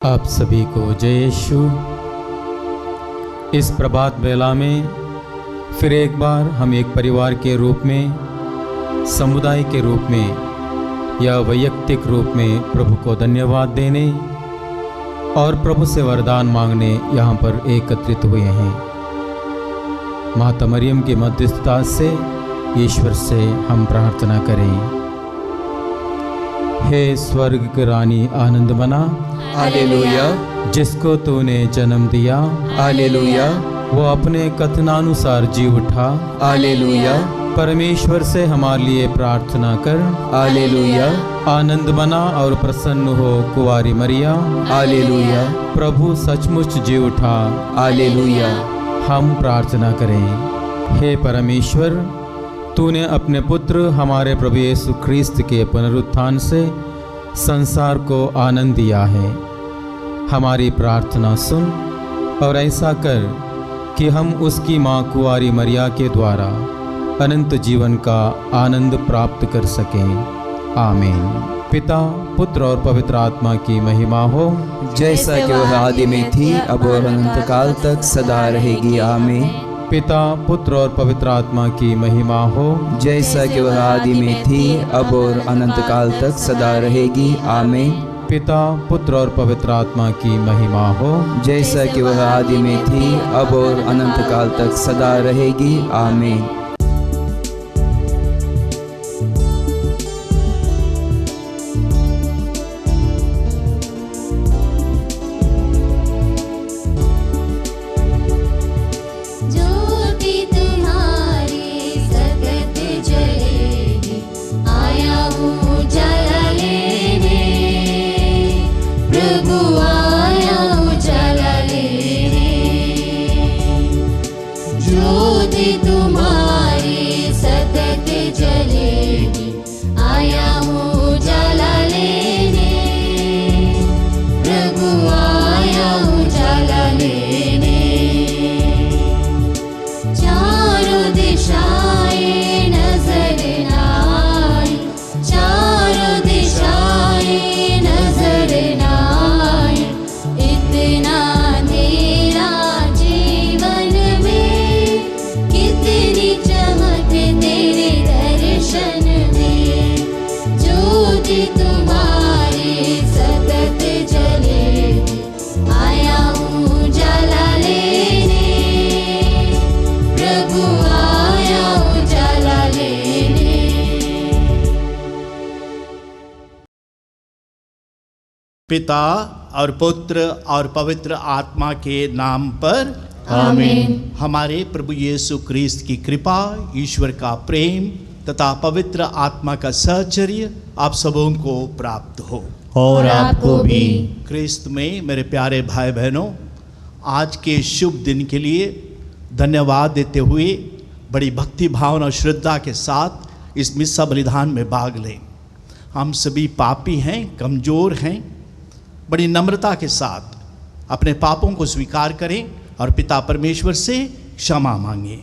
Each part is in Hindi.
आप सभी को जय यीशु। इस प्रभात बेला में फिर एक बार हम एक परिवार के रूप में, समुदाय के रूप में या वैयक्तिक रूप में प्रभु को धन्यवाद देने और प्रभु से वरदान मांगने यहाँ पर एकत्रित हुए हैं। माता मरियम की मध्यस्थता से ईश्वर से हम प्रार्थना करें। हे स्वर्ग की रानी आनंद मना, हालेलुया, जिसको तूने जन्म दिया, हालेलुया, वो अपने कथनानुसार जी उठा। हालेलुया, परमेश्वर से हमारे लिए प्रार्थना कर। हालेलुया, आनंद मना और प्रसन्न हो कुंवारी मरिया। हालेलुया, प्रभु सचमुच जी उठा। हालेलुया। हम प्रार्थना करें। हे परमेश्वर, तूने अपने पुत्र हमारे प्रभु यीशु ख्रीस्त के पुनरुत्थान से संसार को आनंद दिया है। हमारी प्रार्थना सुन और ऐसा कर कि हम उसकी माँ कुंवारी मरिया के द्वारा अनंत जीवन का आनंद प्राप्त कर सकें। आमीन। पिता, पुत्र और पवित्र आत्मा की महिमा हो, जैसा कि वह आदि में थी, अब और अनंत काल तक सदा रहेगी। आमीन। पिता, पुत्र और पवित्र आत्मा की महिमा हो, जैसा कि वह आदि में थी, अब और अनंत काल तक सदा रहेगी। आमीन। पिता, पुत्र और पवित्र आत्मा की महिमा हो, जैसा कि वह आदि में थी, अब और अनंत काल तक सदा रहेगी। आमीन। पिता और पुत्र और पवित्र आत्मा के नाम पर आमीन। हमारे प्रभु यीशु ख्रीस्त की कृपा, ईश्वर का प्रेम तथा पवित्र आत्मा का सहचर्य आप सबों को प्राप्त हो और आपको भी। ख्रीस्त में मेरे प्यारे भाई बहनों, आज के शुभ दिन के लिए धन्यवाद देते हुए बड़ी भक्ति भावना और श्रद्धा के साथ इस मिस्सा बलिदान में भाग लें। हम सभी पापी हैं, कमज़ोर हैं। बड़ी नम्रता के साथ अपने पापों को स्वीकार करें और पिता परमेश्वर से क्षमा मांगें।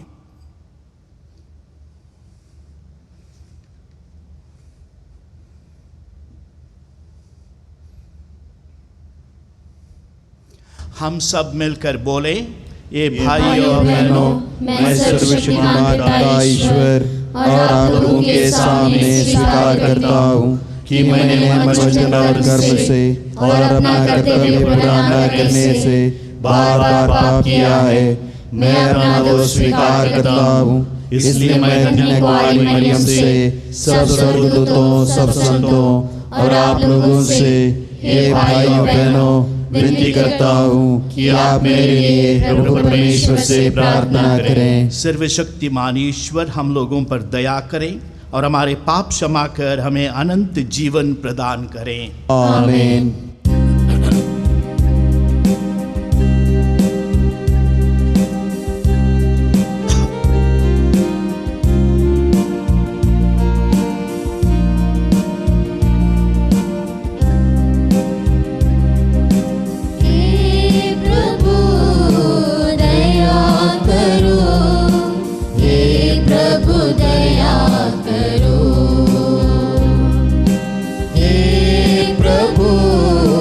हम सब मिलकर बोले, ये भाइयों बहनों, मैं सर्वशक्तिमान पिता ईश्वर और आप लोगों के सामने स्वीकार करता हूँ कि मैंने मन, वचन और कर्म से और अपना कर्तव्य पूरा न करने से बार बार पाप किया है। मैं अपना दोष स्वीकार करता हूँ। इसलिए मैं अपनी कुंवारी मरियम से, सब स्वर्गदूतों, सब संतों और आप लोगों से, हे भाइयों बहनों, विनती करता हूँ कि आप मेरे लिए प्रभु परमेश्वर से प्रार्थना करें। सर्वशक्तिमान ईश्वर हम लोगों पर दया करें और हमारे पाप क्षमा कर हमें अनंत जीवन प्रदान करें। आमीन। प्रभु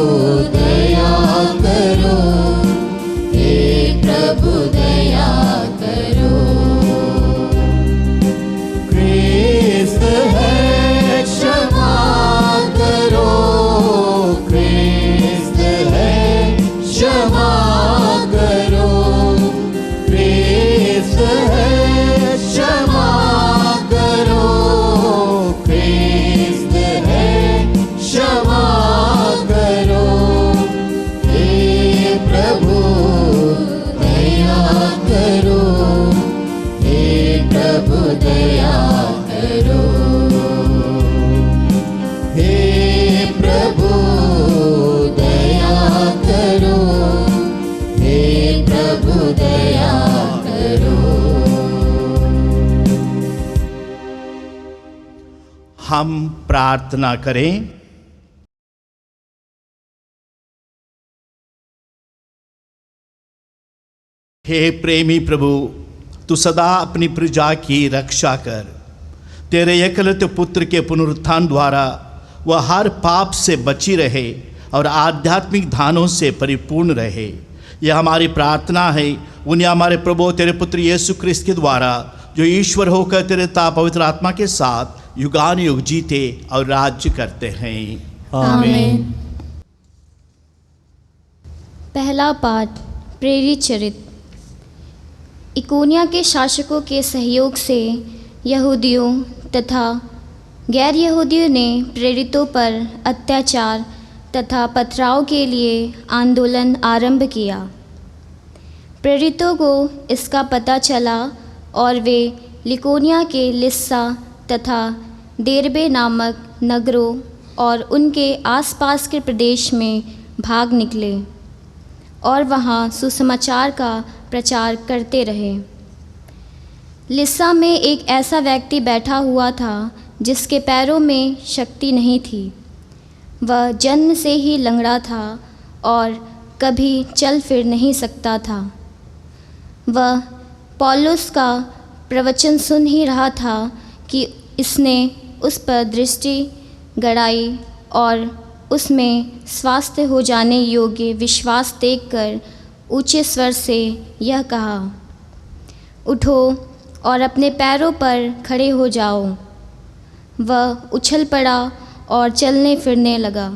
प्रभु दया करो। हम प्रार्थना करें। हे प्रेमी प्रभु, तू सदा अपनी प्रजा की रक्षा कर। तेरे एकलौते पुत्र के पुनरुत्थान द्वारा वह हर पाप से बची रहे और आध्यात्मिक दानों से परिपूर्ण रहे, यह हमारी प्रार्थना है। उन्हें हमारे प्रभु तेरे पुत्र यीशु क्रिस्त के द्वारा, जो ईश्वर होकर तेरे पवित्र आत्मा के साथ युगान युग जीते और राज्य करते हैं। आमीन। पहला पाठ, प्रेरित चरित्र। इकोनिया के शासकों के सहयोग से यहूदियों तथा गैर यहूदियों ने प्रेरितों पर अत्याचार तथा पथराव के लिए आंदोलन आरंभ किया। प्रेरितों को इसका पता चला और वे लिकोनिया के लिस्सा तथा देरबे नामक नगरों और उनके आसपास के प्रदेश में भाग निकले और वहाँ सुसमाचार का प्रचार करते रहे। लिस्सा में एक ऐसा व्यक्ति बैठा हुआ था जिसके पैरों में शक्ति नहीं थी। वह जन्म से ही लंगड़ा था और कभी चल फिर नहीं सकता था। वह पौलुस का प्रवचन सुन ही रहा था कि इसने उस पर दृष्टि गड़ाई और उसमें स्वास्थ्य हो जाने योग्य विश्वास देखकर ऊंचे स्वर से यह कहा, उठो और अपने पैरों पर खड़े हो जाओ। वह उछल पड़ा और चलने फिरने लगा।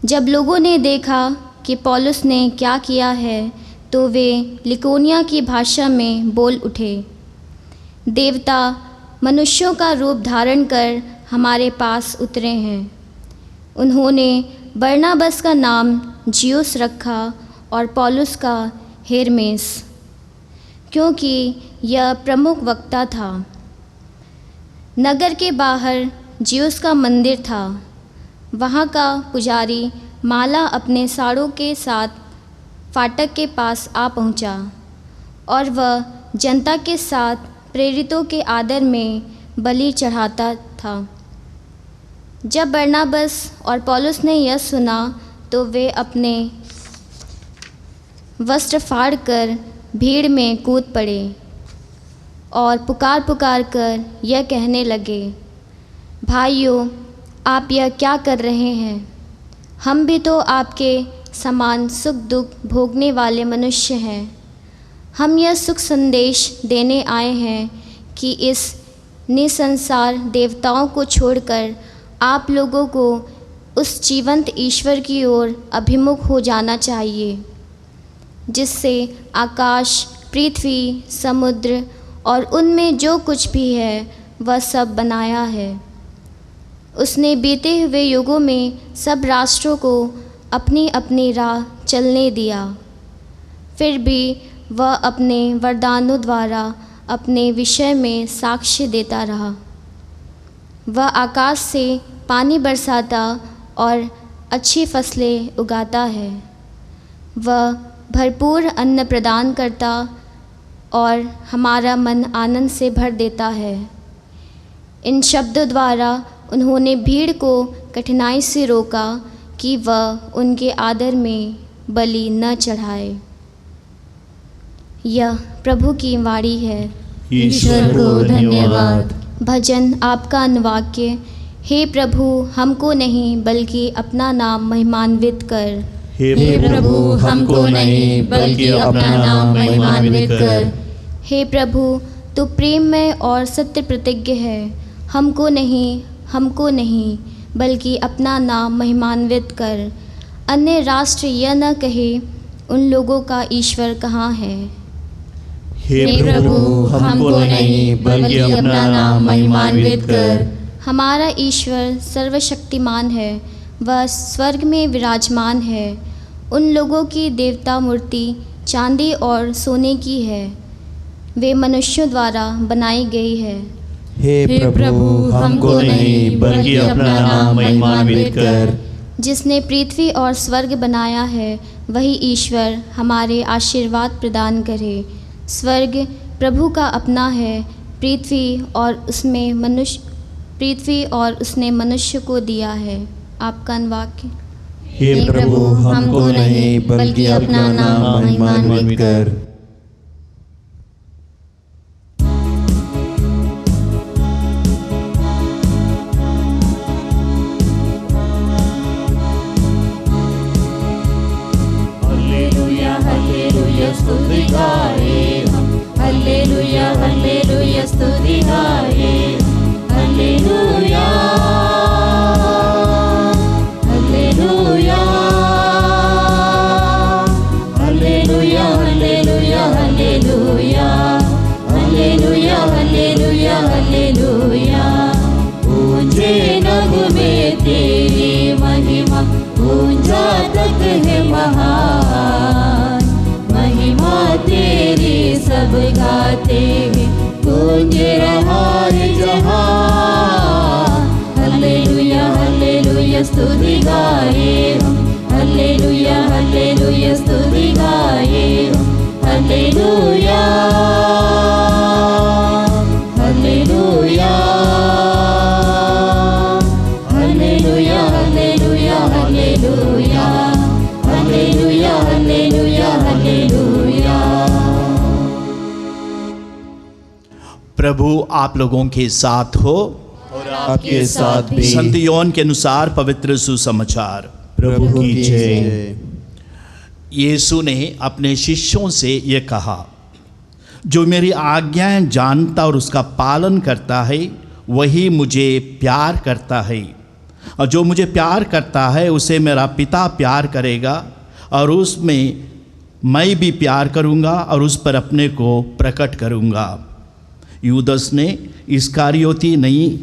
जब लोगों ने देखा कि पौलुस ने क्या किया है तो वे लिकोनिया की भाषा में बोल उठे, देवता मनुष्यों का रूप धारण कर हमारे पास उतरे हैं। उन्होंने बरनाबस का नाम जियुस रखा और पौलुस का हेरमेस, क्योंकि यह प्रमुख वक्ता था। नगर के बाहर जियुस का मंदिर था। वहाँ का पुजारी माला अपने साड़ों के साथ फाटक के पास आ पहुँचा और वह जनता के साथ प्रेरितों के आदर में बलि चढ़ाता था। जब बरनाबस और पौलुस ने यह सुना तो वे अपने वस्त्र फाड़कर भीड़ में कूद पड़े और पुकार पुकार कर यह कहने लगे, भाइयों, आप यह क्या कर रहे हैं? हम भी तो आपके समान सुख दुख भोगने वाले मनुष्य हैं। हम यह सुख संदेश देने आए हैं कि इस निसंसार देवताओं को छोड़कर आप लोगों को उस जीवंत ईश्वर की ओर अभिमुख हो जाना चाहिए, जिससे आकाश, पृथ्वी, समुद्र और उनमें जो कुछ भी है वह सब बनाया है। उसने बीते हुए युगों में सब राष्ट्रों को अपनी अपनी राह चलने दिया। फिर भी वह अपने वरदानों द्वारा अपने विषय में साक्ष्य देता रहा। वह आकाश से पानी बरसाता और अच्छी फसलें उगाता है। वह भरपूर अन्न प्रदान करता और हमारा मन आनंद से भर देता है। इन शब्दों द्वारा उन्होंने भीड़ को कठिनाई से रोका कि वह उनके आदर में बलि न चढ़ाए। यह प्रभु की वाणी है। ईश्वर को धन्यवाद। भजन आपका अनुवाक्य। हे प्रभु, हमको नहीं बल्कि अपना नाम महिमान्वित कर। हे प्रभु, हमको नहीं बल्कि अपना नाम महिमान्वित कर। हे प्रभु, तू प्रेममय और सत्य प्रतिज्ञ है। हमको नहीं बल्कि अपना नाम महिमान्वित कर। अन्य राष्ट्र यह न कहे, उन लोगों का ईश्वर कहाँ है। हे प्रभु, हमको नहीं बल्कि अपना नाम महिमान्वित कर। हमारा ईश्वर सर्वशक्तिमान है, वह स्वर्ग में विराजमान है। उन लोगों की देवता मूर्ति चांदी और सोने की है, वे मनुष्यों द्वारा बनाई गई है। हे प्रभु, हमको नहीं बल्कि अपना नाम महिमान्वित कर। जिसने पृथ्वी और स्वर्ग बनाया है, वही ईश्वर हमारे आशीर्वाद प्रदान करे। स्वर्ग प्रभु का अपना है, पृथ्वी और उसने मनुष्य को दिया है। आपका वाक्य। हे प्रभु, हमको नहीं बल्कि अपना नाम महिमान्वित कर। हालेलुया हालेलुया स्तुति गाए हम, हालेलुया हालेलुया स्तुति गाए, हालेलुया हालेलुया हालेलुया हालेलुया हालेलुया हालेलुया हालेलुया हालेलुया। ऊंचे नगमे तेरी महिमा, ऊंचा तक है महान, महिमा तेरी सब गाते हैं, गूंज रहा है जहां। हालेलुया हालेलुया स्तुति गाए हम, हालेलुया हालेलुया स्तुति गाए हम, हालेलुया हालेलुया हालेलुया हालेलुया हालेलुया हालेलुया हालेलुया हालेलुया। प्रभु आप लोगों के साथ हो और आपके साथ भी। संत योहन के अनुसार पवित्र सुसमाचार। प्रभु की जय। यीशु ने अपने शिष्यों से ये कहा, जो मेरी आज्ञाएं जानता और उसका पालन करता है, वही मुझे प्यार करता है, और जो मुझे प्यार करता है उसे मेरा पिता प्यार करेगा, और उसमें मैं भी प्यार करूँगा और उस पर अपने को प्रकट करूँगा। यूदस ने इस्करियोती नहीं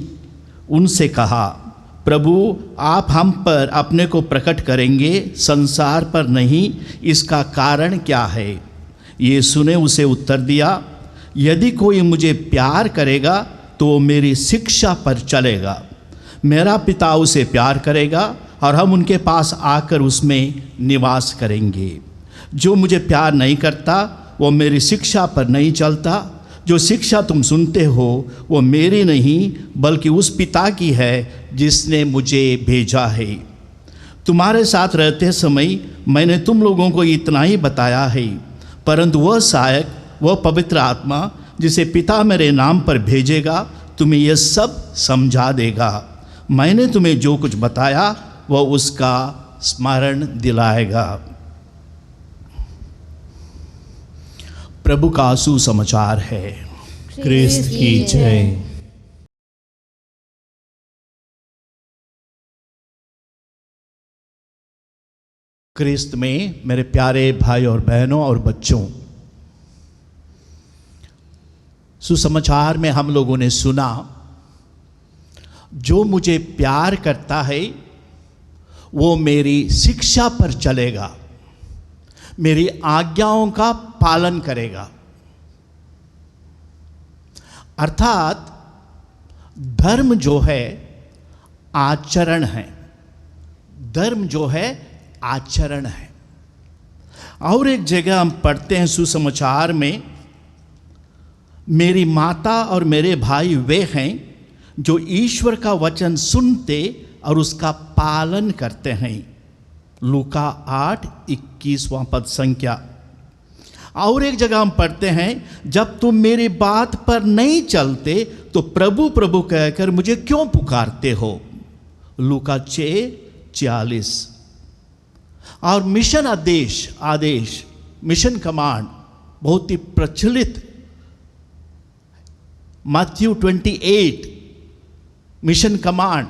उनसे कहा, प्रभु आप हम पर अपने को प्रकट करेंगे, संसार पर नहीं, इसका कारण क्या है? यीशु ने उसे उत्तर दिया, यदि कोई मुझे प्यार करेगा तो वो मेरी शिक्षा पर चलेगा। मेरा पिता उसे प्यार करेगा और हम उनके पास आकर उसमें निवास करेंगे। जो मुझे प्यार नहीं करता वो मेरी शिक्षा पर नहीं चलता। जो शिक्षा तुम सुनते हो वो मेरी नहीं बल्कि उस पिता की है जिसने मुझे भेजा है। तुम्हारे साथ रहते समय मैंने तुम लोगों को इतना ही बताया है, परंतु वह सहायक, वह पवित्र आत्मा जिसे पिता मेरे नाम पर भेजेगा, तुम्हें यह सब समझा देगा। मैंने तुम्हें जो कुछ बताया वह उसका स्मरण दिलाएगा। प्रभु का सुसमाचार है। क्रिस्त की जय। क्रिस्त में मेरे प्यारे भाई और बहनों और बच्चों, सुसमाचार में हम लोगों ने सुना, जो मुझे प्यार करता है वो मेरी शिक्षा पर चलेगा, मेरी आज्ञाओं का पालन करेगा। अर्थात धर्म जो है आचरण है, धर्म जो है आचरण है। और एक जगह हम पढ़ते हैं सुसमाचार में, मेरी माता और मेरे भाई वे हैं जो ईश्वर का वचन सुनते और उसका पालन करते हैं। लूका 8:21 पद संख्या। और एक जगह हम पढ़ते हैं, जब तुम मेरी बात पर नहीं चलते तो प्रभु प्रभु कहकर मुझे क्यों पुकारते हो? लूका 6:40। और मिशन आदेश मिशन कमांड बहुत ही प्रचलित, मैथ्यू 28 मिशन कमांड,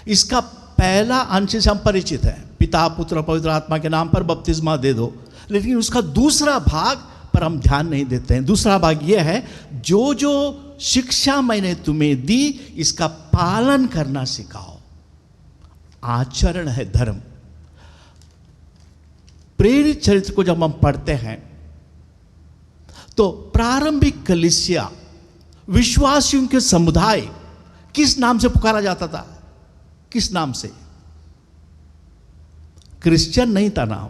इसका पहला अंश से हम परिचित हैं, पिता पुत्र पवित्र आत्मा के नाम पर बपतिस्मा दे दो। लेकिन उसका दूसरा भाग पर हम ध्यान नहीं देते हैं। दूसरा भाग यह है, जो जो शिक्षा मैंने तुम्हें दी इसका पालन करना सिखाओ। आचरण है धर्म। प्रेरित चरित्र को जब हम पढ़ते हैं तो प्रारंभिक कलीसिया, विश्वासियों के समुदाय किस नाम से पुकारा जाता था? किस नाम से? क्रिश्चियन नहीं था नाम।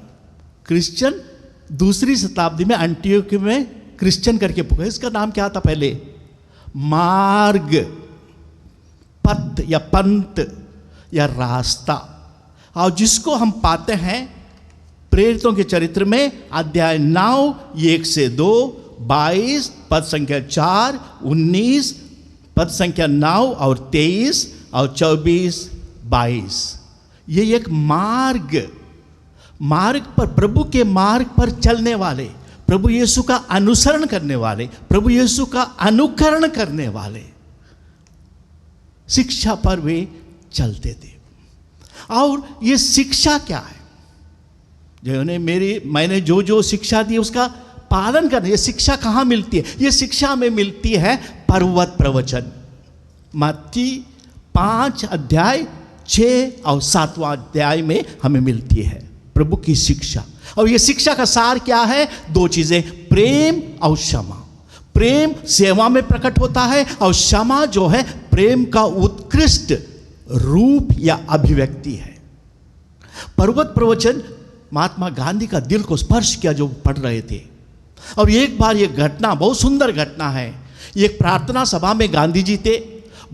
क्रिश्चियन दूसरी शताब्दी में अंटियोकी में क्रिश्चियन करके पुकारा। इसका नाम क्या था पहले? मार्ग, पथ या पंथ या रास्ता। और जिसको हम पाते हैं प्रेरितों के चरित्र में अध्याय 9 1 से 2, 22 पद संख्या 4, 19 पद संख्या 9 और 23 और 24 22। ये एक मार्ग पर, प्रभु के मार्ग पर चलने वाले, प्रभु यीशु का अनुसरण करने वाले, प्रभु यीशु का अनुकरण करने वाले शिक्षा पर वे चलते थे। और ये शिक्षा क्या है? मैंने जो शिक्षा दी उसका पालन करना। ये शिक्षा कहाँ मिलती है? ये शिक्षा हमें मिलती है पर्वत प्रवचन, मत्ती 5 अध्याय 6 और 7वां अध्याय में हमें मिलती है प्रभु की शिक्षा। और ये शिक्षा का सार क्या है? 2 चीजें, प्रेम और क्षमा। प्रेम सेवा में प्रकट होता है और क्षमा जो है प्रेम का उत्कृष्ट रूप या अभिव्यक्ति है। पर्वत प्रवचन महात्मा गांधी का दिल को स्पर्श किया जो पढ़ रहे थे। और एक बार ये घटना, बहुत सुंदर घटना है। एक प्रार्थना सभा में गांधी जी थे,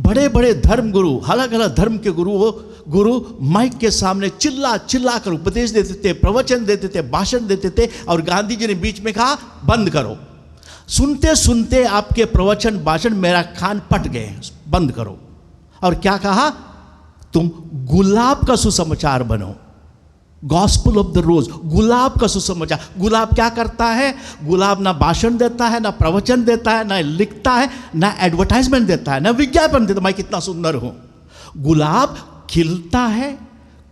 बड़े बड़े धर्म गुरु, अलग अलग धर्म के गुरु माइक के सामने चिल्ला चिल्ला कर उपदेश देते थे, प्रवचन देते थे, भाषण देते थे। और गांधी जी ने बीच में कहा बंद करो, सुनते सुनते आपके प्रवचन भाषण मेरा कान पट गए, बंद करो। और क्या कहा? तुम गुलाब का सुसमाचार बनो, गॉस्पेल ऑफ द रोज, गुलाब का सुसमाचार। गुलाब क्या करता है? गुलाब ना भाषण देता है, ना प्रवचन देता है, ना लिखता है, ना एडवर्टाइजमेंट देता है, ना विज्ञापन देता है मैं कितना सुंदर हूं। गुलाब खिलता है,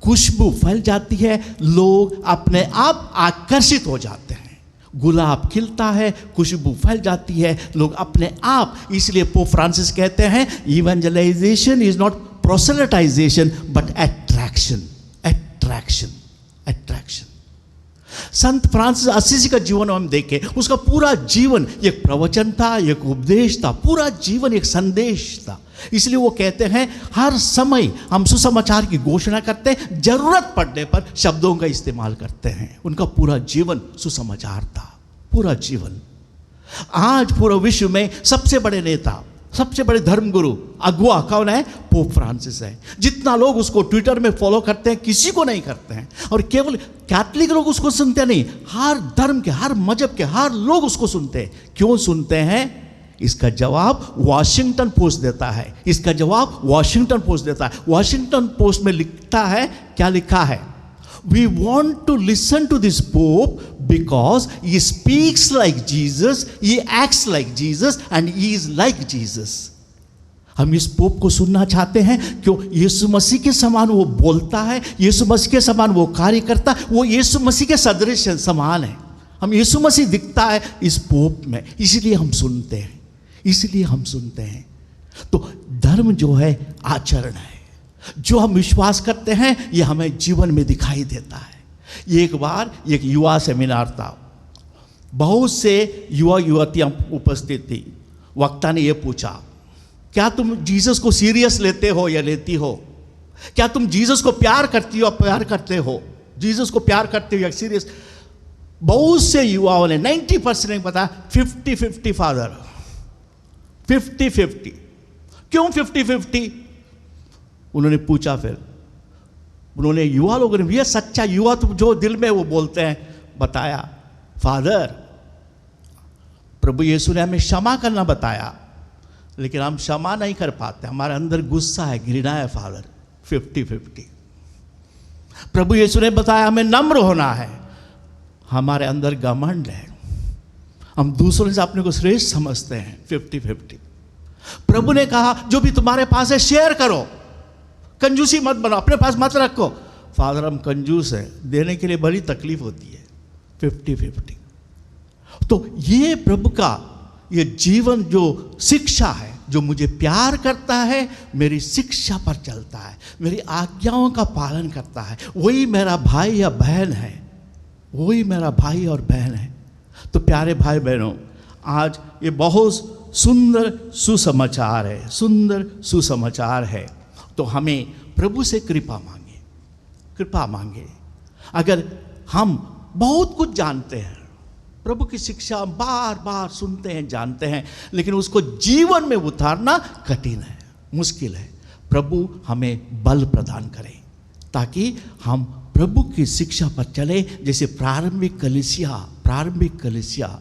खुशबू फैल जाती है, लोग अपने आप आकर्षित हो जाते हैं। गुलाब खिलता है, खुशबू फैल जाती है, लोग अपने आप। इसलिए पोप फ्रांसिस कहते हैं evangelization is not proselytization but attraction, attraction, attraction. संत फ्रांसिस असीसी का जीवन हम देखें, उसका पूरा जीवन एक प्रवचन था, एक उपदेश था, पूरा जीवन एक संदेश था। इसलिए वो कहते हैं हर समय हम सुसमाचार की घोषणा करते हैं, जरूरत पड़ने पर शब्दों का इस्तेमाल करते हैं। उनका पूरा जीवन सुसमाचार था, पूरा जीवन। आज पूरा विश्व में सबसे बड़े नेता, सबसे बड़े धर्मगुरु, अगुआ कौन है? पोप फ्रांसिस है। जितना लोग उसको ट्विटर में फॉलो करते हैं, किसी को नहीं करते हैं। और केवल कैथलिक लोग उसको सुनते नहीं, हर धर्म के, हर मजहब के, हर लोग उसको सुनते हैं। क्यों सुनते हैं? इसका जवाब वॉशिंगटन पोस्ट देता है। इसका जवाब वॉशिंगटन पोस्ट देता है। वॉशिंगटन पोस्ट में लिखता है, क्या लिखा है? We want to listen to this Pope because he speaks like Jesus, he acts like Jesus, and he is like Jesus. हम इस पोप को सुनना चाहते हैं क्यों? यीशु मसीह के समान वो बोलता है, यीशु मसीह के समान वो कार्य करता है, वो यीशु मसीह के सदृश समान है। हम यीशु मसीह दिखता है इस पोप में, इसलिए हम सुनते हैं, इसलिए हम सुनते हैं। तो धर्म जो है आचरण है, जो हम विश्वास करते हैं ये हमें जीवन में दिखाई देता है। एक बार एक युवा सेमिनार था, बहुत से युवा युवतियां उपस्थित थी। वक्ता ने यह पूछा, क्या तुम जीसस को सीरियस लेते हो या लेती हो? क्या तुम जीसस को प्यार करती हो, प्यार करते हो? जीसस को प्यार करते हो या सीरियस? बहुत से युवाओं ने 90% ने बताया 50-50 फादर, 50-50। क्यों 50-50? उन्होंने पूछा, फिर उन्होंने युवा लोगों ने, ये सच्चा युवा तो जो दिल में वो बोलते हैं, बताया फादर प्रभु यीशु ने हमें क्षमा करना बताया, लेकिन हम क्षमा नहीं कर पाते, हमारे अंदर गुस्सा है, घृणा है फादर। 50-50। प्रभु यीशु ने बताया हमें नम्र होना है, हमारे अंदर घमंड है, हम दूसरों से अपने को श्रेष्ठ समझते हैं। 50-50। प्रभु ने कहा जो भी तुम्हारे पास है शेयर करो, कंजूसी मत बनो, अपने पास मत रखो। फादर हम कंजूस हैं, देने के लिए बड़ी तकलीफ होती है। 50-50। तो ये प्रभु का ये जीवन जो शिक्षा है, जो मुझे प्यार करता है, मेरी शिक्षा पर चलता है, मेरी आज्ञाओं का पालन करता है, वही मेरा भाई या बहन है, वही मेरा भाई और बहन है। तो प्यारे भाई बहनों, आज ये बहुत सुंदर सुसमाचार है, सुंदर सुसमाचार है। तो हमें प्रभु से कृपा मांगे, कृपा मांगे। अगर हम बहुत कुछ जानते हैं, प्रभु की शिक्षा बार बार सुनते हैं, जानते हैं, लेकिन उसको जीवन में उतारना कठिन है, मुश्किल है। प्रभु हमें बल प्रदान करें ताकि हम प्रभु की शिक्षा पर चले। जैसे प्रारंभिक कलीसिया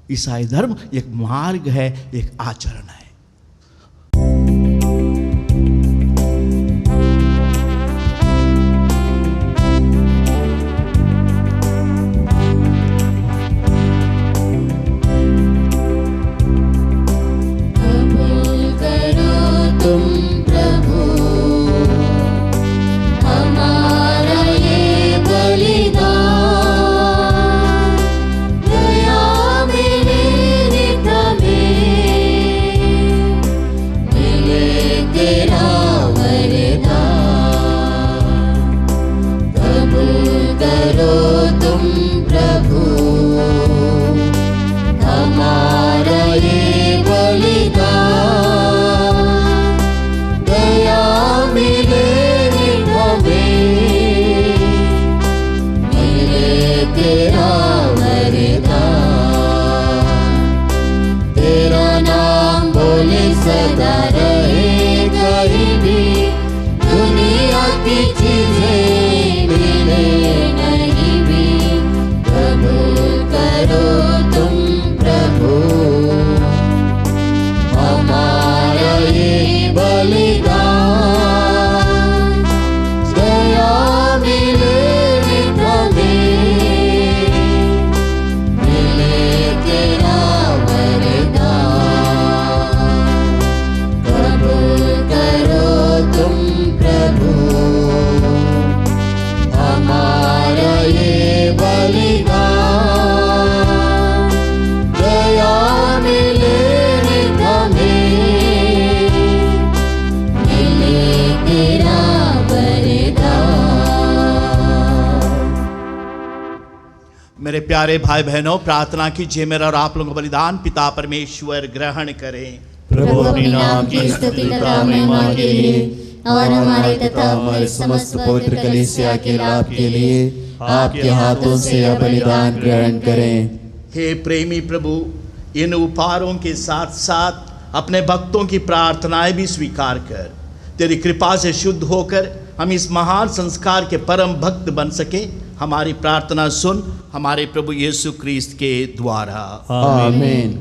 ईसाई धर्म एक मार्ग है, एक आचरण है। मेरे प्यारे भाई बहनों, प्रार्थना कीजिए मेरा और आप लोगों का बलिदान पिता परमेश्वर ग्रहण करें। प्रभु अपने नाम की स्तुति तथा महिमा के लिए और हमारे तथा हमारे समस्त पवित्र कलीसिया के लाभ के लिए आपके हाथों से यह बलिदान ग्रहण करें। हे प्रेमी प्रभु, इन उपहारों के साथ साथ अपने भक्तों की प्रार्थनाएं भी स्वीकार कर तेरी कृपा से शुद्ध होकर हम इस महान संस्कार के परम भक्त बन सके। हमारी प्रार्थना सुन हमारे प्रभु यीशु क्रिस्त के द्वारा, आमीन।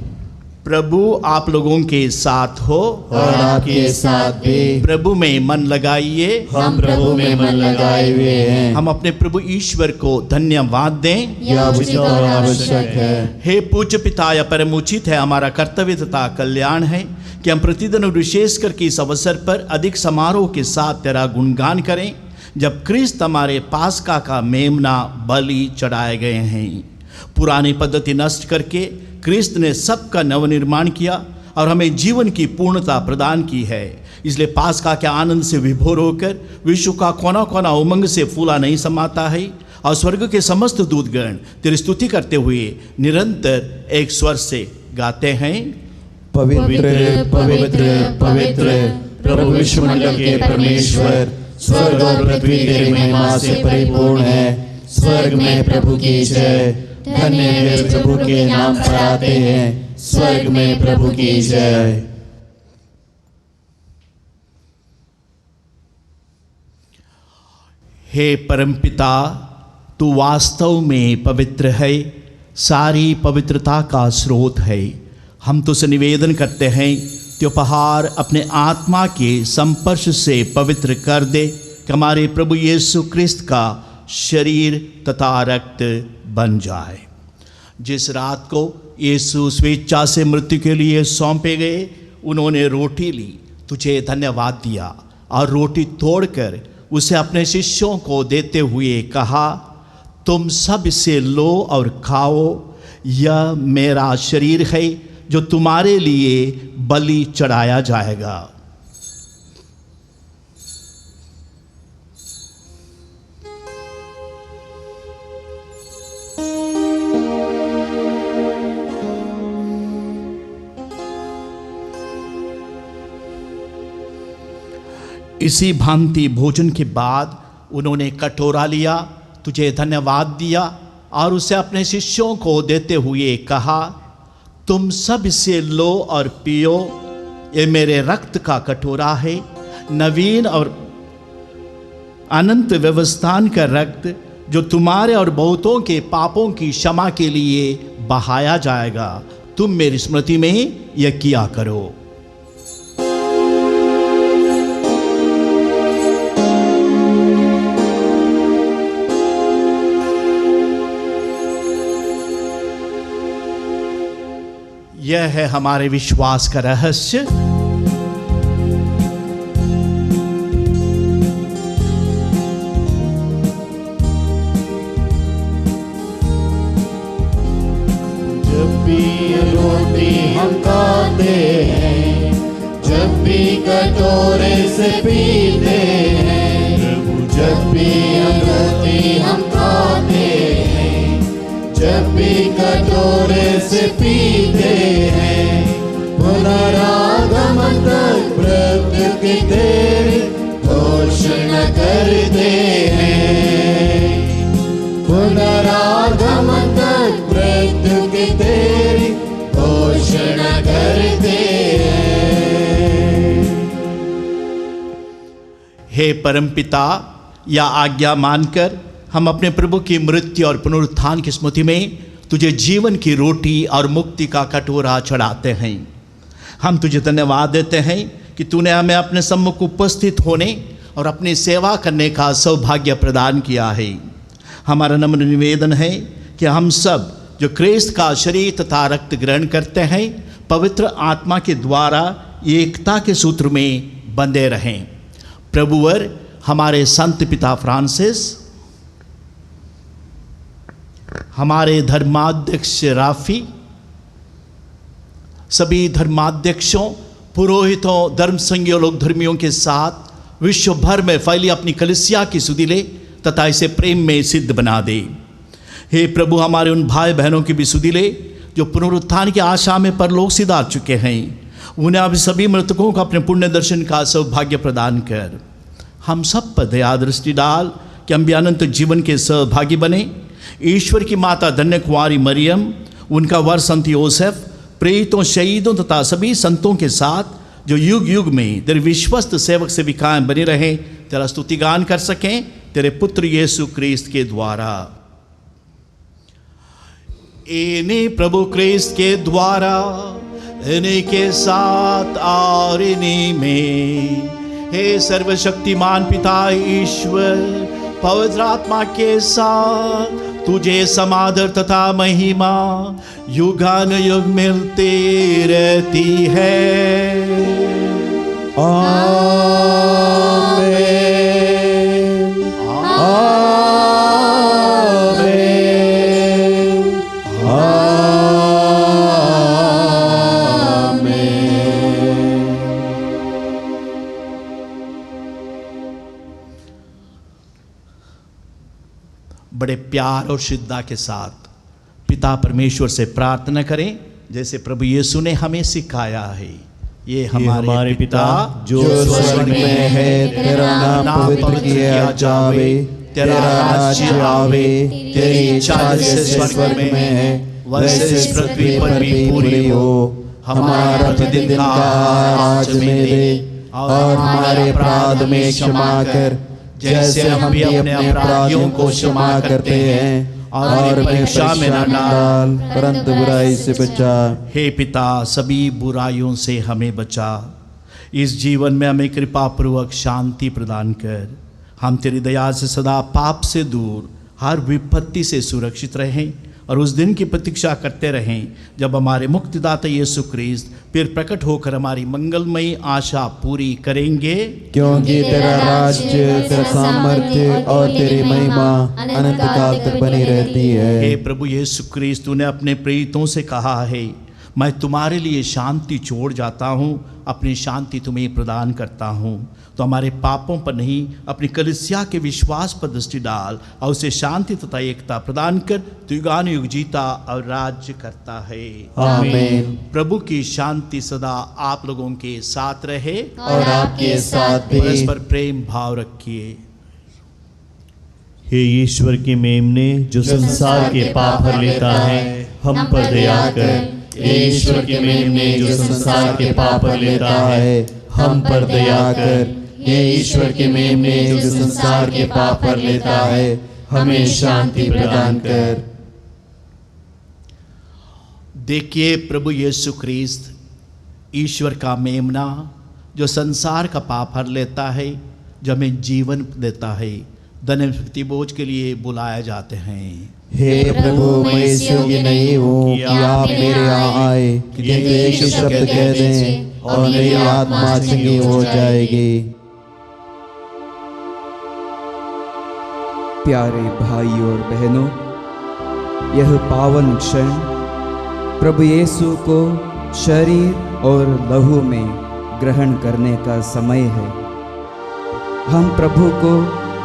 प्रभु आप लोगों के साथ हो और आपके साथ भी। प्रभु में मन लगाइए, हम प्रभु में मन लगाए हुए हैं। हम अपने प्रभु ईश्वर को धन्यवाद दें, यह उचित और आवश्यक है। हे पूज्य पिता, यह परम उचित है, हमारा कर्तव्य तथा कल्याण है कि हम प्रतिदिन विशेष करके इस अवसर पर अधिक समारोह के साथ तेरा गुणगान करें, जब क्रिस्त हमारे पास्का का मेमना बलि चढ़ाए गए हैं। पुरानी पद्धति नष्ट करके क्रिस्त ने सबका नवनिर्माण किया और हमें जीवन की पूर्णता प्रदान की है। इसलिए पास्का के आनंद से विभोर होकर विश्व का कोना कोना उमंग से फूला नहीं समाता है और स्वर्ग के समस्त दूतगण तेरी स्तुति करते हुए निरंतर एक स्वर से गाते हैं, पवित्र पवित्र पवित्र प्रभु विश्वमंडल के परमेश्वर, स्वर्ग और पृथ्वी तेरी महिमा से परिपूर्ण है। स्वर्ग में प्रभु की जय, धन्य वे प्रभु के नाम पर आते हैं। स्वर्ग में प्रभु की जय। हे परमपिता, तू वास्तव में पवित्र है, सारी पवित्रता का स्रोत है। हम तुझसे निवेदन करते हैं कि उपहार अपने आत्मा के संपर्श से पवित्र कर दे कि हमारे प्रभु यीशु क्रिस्त का शरीर तथा रक्त बन जाए। जिस रात को यीशु स्वेच्छा से मृत्यु के लिए सौंपे गए, उन्होंने रोटी ली, तुझे धन्यवाद दिया और रोटी तोड़कर उसे अपने शिष्यों को देते हुए कहा, तुम सब इसे लो और खाओ, यह मेरा शरीर है जो तुम्हारे लिए बलि चढ़ाया जाएगा। इसी भांति भोजन के बाद उन्होंने कटोरा लिया, तुझे धन्यवाद दिया और उसे अपने शिष्यों को देते हुए कहा, तुम सब इसे लो और पियो, ये मेरे रक्त का कटोरा है, नवीन और अनंत व्यवस्थान का रक्त जो तुम्हारे और बहुतों के पापों की क्षमा के लिए बहाया जाएगा। तुम मेरी स्मृति में यह किया करो। यह है हमारे विश्वास का रहस्य। रोटी हम खाते हैं, जब भी कटोरे से पीते हैं, जब भी रोटी हम खाते हैं, जब भी कटोरे से पीते हैं, पुनरागमन तक प्रभु की तेरी घोषणा करते हैं, पुनरागमन तक प्रभु की तेरी घोषणा करते हैं। हे परमपिता, या आज्ञा मानकर हम अपने प्रभु की मृत्यु और पुनरुत्थान की स्मृति में तुझे जीवन की रोटी और मुक्ति का कटोरा चढ़ाते हैं। हम तुझे धन्यवाद देते हैं कि तूने हमें अपने सम्मुख उपस्थित होने और अपनी सेवा करने का सौभाग्य प्रदान किया है। हमारा नम्र निवेदन है कि हम सब जो क्रिस्त का शरीर तथा रक्त ग्रहण करते हैं, पवित्र आत्मा के द्वारा एकता के सूत्र में बंधे रहें। प्रभुवर हमारे संत पिता फ्रांसिस, हमारे धर्माध्यक्ष राफी, सभी धर्माध्यक्षों, पुरोहितों, धर्म संघीय लोक धर्मियों के साथ विश्व भर में फैली अपनी कलीसिया की सुधि तथा इसे प्रेम में सिद्ध बना दे। हे प्रभु, हमारे उन भाई बहनों की भी सुधि ले जो पुनरुत्थान की आशा में परलोक सिधार चुके हैं। उन्हें अब सभी मृतकों को अपने पुण्य दर्शन का सौभाग्य प्रदान कर। हम सब पर दया दृष्टि डाल कि हम भी अनंत जीवन के सहभागी बने। ईश्वर की माता धन्य कुंवारी मरियम, उनका वर संत योसेफ, प्रेरितों, शहीदों तथा सभी संतों के साथ जो युग युग में तेरे विश्वस्त सेवक से कायम बने रहे, तेरा स्तुतिगान कर सकें तेरे पुत्र यीशु क्रिस्त के द्वारा। इन्हीं प्रभु क्रिस्त के द्वारा, इन्हीं के साथ और इन्हीं में, हे सर्वशक्तिमान पिता ईश्वर, पवित्र आत्मा के साथ तुझे समादर तथा महिमा युगान युग मिलती रहती है। आमीन। बड़े प्यार और श्रद्धा के साथ पिता परमेश्वर से प्रार्थना करें जैसे प्रभु यीशु ने हमें सिखाया है। ये हमारे पिता जो स्वर्ग में है, तेरा नाम पवित्र किया जावे, तेरा राज्य आवे, तेरी इच्छा जैसे स्वर्ग में है वैसे इस पृथ्वी पर भी पूरी हो। हमारा प्रतिदिन का आहार आज हमें दे, और हमारे अपराध में क्षमा कर जैसे हम भी अपने अपराधियों को क्षमा करते हैं, और परीक्षा में न डाल परंतु बुराई से बचा। हे पिता, सभी बुराइयों से हमें बचा, इस जीवन में हमें कृपा पूर्वक शांति प्रदान कर। हम तेरी दया से सदा पाप से दूर, हर विपत्ति से सुरक्षित रहें, और उस दिन की प्रतीक्षा करते रहें जब हमारे मुक्तिदाता यीशु क्रिस्त फिर प्रकट होकर हमारी मंगलमयी आशा पूरी करेंगे। क्योंकि तेरा राज्य, तेरा सामर्थ्य और तेरी महिमा अनंत काल तक बनी रहती है। हे प्रभु यीशु क्रिस्त, तूने अपने प्रेरितों से कहा है, मैं तुम्हारे लिए शांति छोड़ जाता हूँ, अपनी शांति तुम्हें प्रदान करता हूँ। तो हमारे पापों पर नहीं, अपनी कलीसिया के विश्वास पर दृष्टि डाल और उसे शांति तथा एकता प्रदान कर तू युगान युग जीता और राज्य करता है। आमीन। प्रभु की शांति सदा आप लोगों के साथ रहे और आपके साथ भी। परस्पर प्रेम भाव रखिए। हे ईश्वर के मेमने जो संसार के पाप हर लेता है, हम पर दया कर। हे ईश्वर के मेमने जो संसार के पाप हर लेता है, हम पर दया कर। हे ईश्वर के मेमने जो संसार के पाप हर लेता है, हमें शांति प्रदान कर। देखिए प्रभु यीशु ख्रीस्त ईश्वर का मेमना जो संसार का पाप हर लेता है, जो हमें जीवन देता है, धन्य बोझ के लिए बुलाए जाते हैं। हे प्रभु, मैं इस योग्य नहीं हूँ कि आप मेरे यहाँ आए, किंतु एक शब्द कह दें और मेरी आत्मा चंगी हो जाएगी। प्यारे भाई और बहनों, यह पावन क्षण प्रभु यीशु को शरीर और लहू में ग्रहण करने का समय है। हम प्रभु को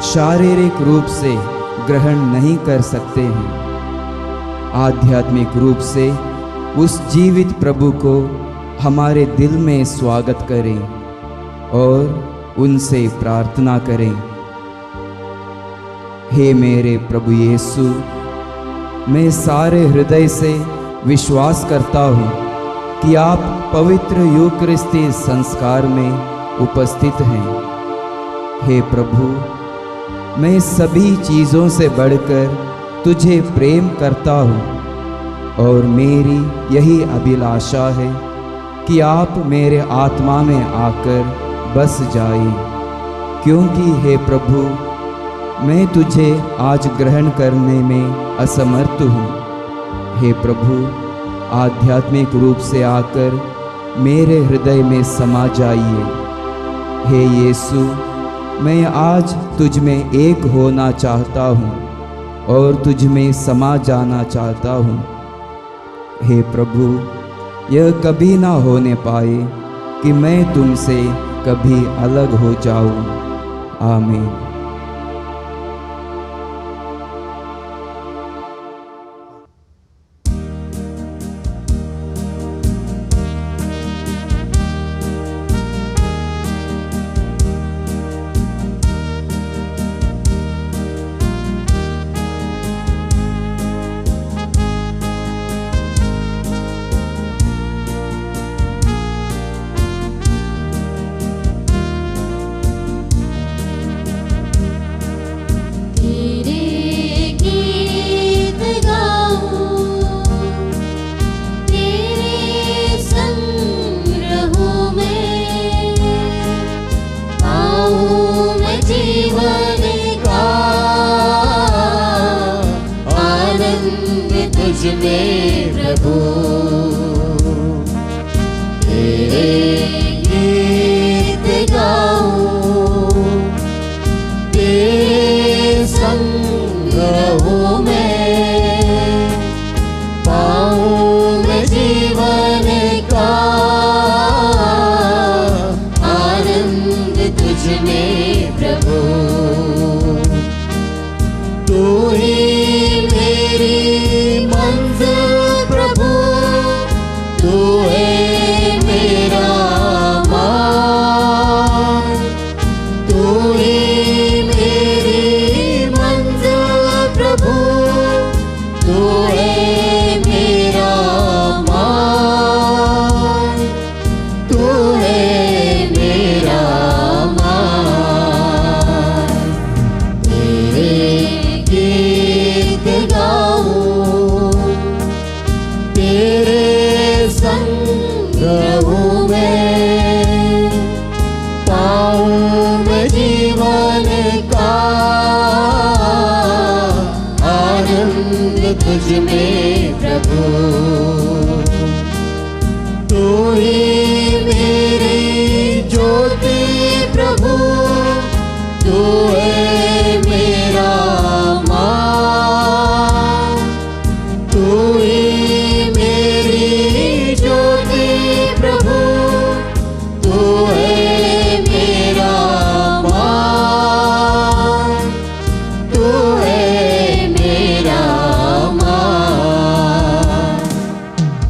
शारीरिक रूप से ग्रहण नहीं कर सकते हैं। आध्यात्मिक रूप से उस जीवित प्रभु को हमारे दिल में स्वागत करें और उनसे प्रार्थना करें। हे मेरे प्रभु यीशु, मैं सारे हृदय से विश्वास करता हूँ कि आप पवित्र यूकरिस्ती संस्कार में उपस्थित हैं। हे प्रभु, मैं सभी चीज़ों से बढ़कर तुझे प्रेम करता हूँ और मेरी यही अभिलाषा है कि आप मेरे आत्मा में आकर बस जाएं, क्योंकि हे प्रभु, मैं तुझे आज ग्रहण करने में असमर्थ हूँ। हे प्रभु, आध्यात्मिक रूप से आकर मेरे हृदय में समा जाइए। हे यीशु, मैं आज तुझ में एक होना चाहता हूँ और तुझ में समा जाना चाहता हूँ। हे प्रभु, यह कभी ना होने पाए कि मैं तुमसे कभी अलग हो जाऊँ। आमीन।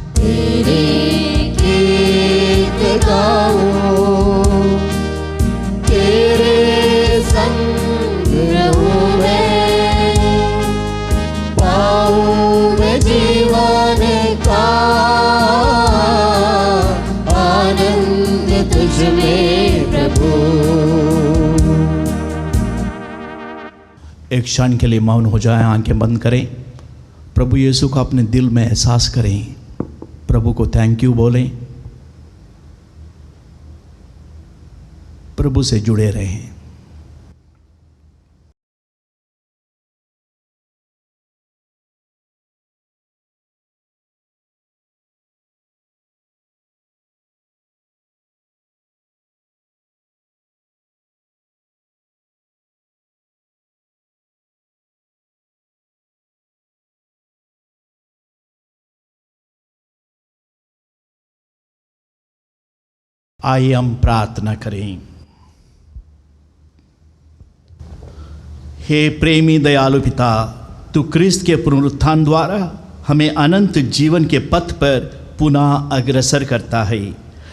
तेरे गीत गा एक क्षण के लिए मौन हो जाएं, आंखें बंद करें, प्रभु यीशु को अपने दिल में एहसास करें, प्रभु को थैंक यू बोलें, प्रभु से जुड़े रहें। आइए हम प्रार्थना करें। हे प्रेमी दयालु पिता, तू क्रिस्त के पुनरुत्थान द्वारा हमें अनंत जीवन के पथ पर पुनः अग्रसर करता है।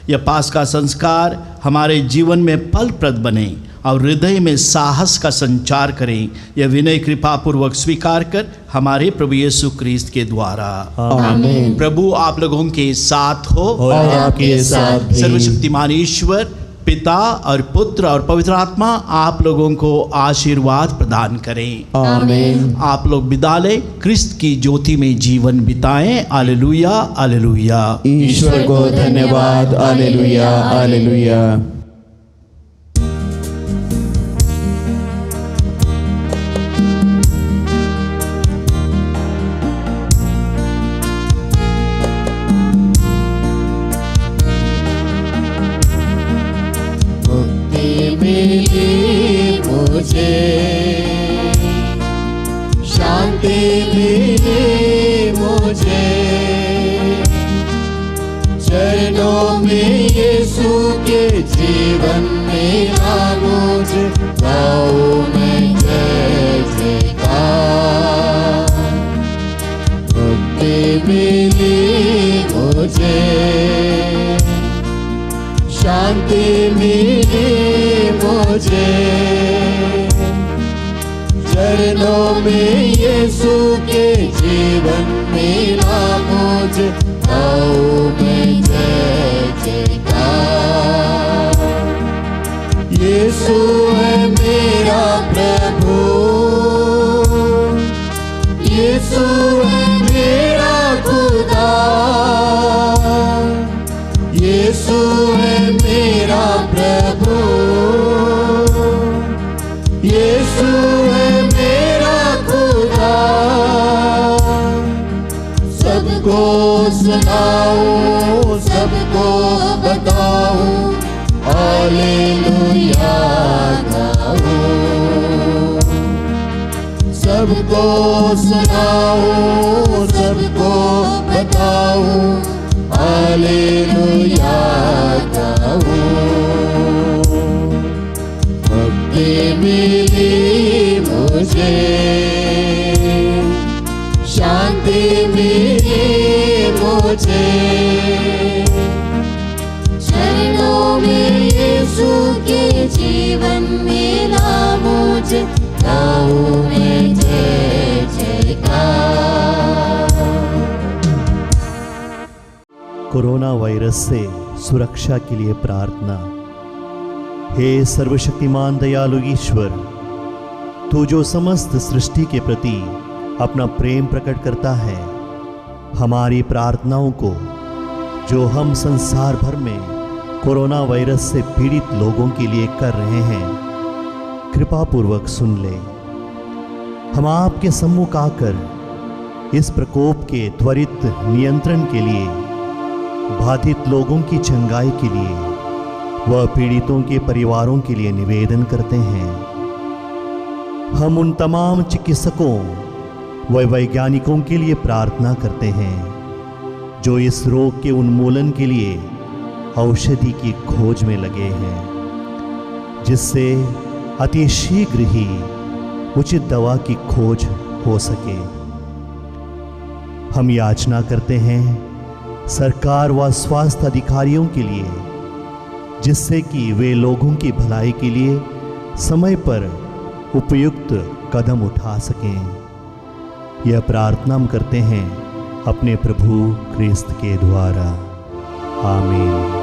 यह पास्का संस्कार हमारे जीवन में फलप्रद बने और हृदय में साहस का संचार करें। यह विनय कृपापूर्वक स्वीकार कर हमारे प्रभु यीशु क्रिस्त के द्वारा। आमीन। प्रभु आप लोगों के साथ हो और आपके साथ भी। सर्वशक्तिमान ईश्वर पिता और पुत्र और पवित्र आत्मा आप लोगों को आशीर्वाद प्रदान करें। आमीन। आप लोग विदा लें, क्रिस्त की ज्योति में जीवन बिताएं। Hallelujah hallelujah. ईश्वर को धन्यवाद। Hallelujah hallelujah. शांति मिली मुझे, चरणों में यीशु के जीवन मेरा मुझे गाऊं मैं जय जयकार। मुक्ति मिली मुझे, शांति मिली मुझे, चरणों में यीशु के जीवन मिला मुझे गाऊं मैं जय जयकार। यीशु है मेरा प्रभु, यीशु है मेरा खुदा, यीशु है मेरा प्रभु, यीशु है मेरा खुदा। सबको सुनाऊं, सबको बताऊं, हालेलुया गाऊं। सबको सुनाऊं, सबको बताऊं, हालेलुया गाऊं। मुक्ति मिली मुझे, शांति मिली मुझे, चरणों में यीशु के जीवन मिला मुझे गाऊं मैं जय जयकार। कोरोना वायरस से सुरक्षा के लिए प्रार्थना। हे सर्वशक्तिमान दयालु ईश्वर, तू जो समस्त सृष्टि के प्रति अपना प्रेम प्रकट करता है, हमारी प्रार्थनाओं को जो हम संसार भर में कोरोना वायरस से पीड़ित लोगों के लिए कर रहे हैं, कृपा पूर्वक सुन ले। हम आपके सम्मुख आकर इस प्रकोप के त्वरित नियंत्रण के लिए, बाधित लोगों की चंगाई के लिए व पीड़ितों के परिवारों के लिए निवेदन करते हैं। हम उन तमाम चिकित्सकों व वैज्ञानिकों के लिए प्रार्थना करते हैं जो इस रोग के उन्मूलन के लिए औषधि की खोज में लगे हैं, जिससे अति शीघ्र ही उचित दवा की खोज हो सके। हम याचना करते हैं सरकार व स्वास्थ्य अधिकारियों के लिए, जिससे कि वे लोगों की भलाई के लिए समय पर उपयुक्त कदम उठा सकें। यह प्रार्थना हम करते हैं अपने प्रभु क्रिस्त के द्वारा। आमीन।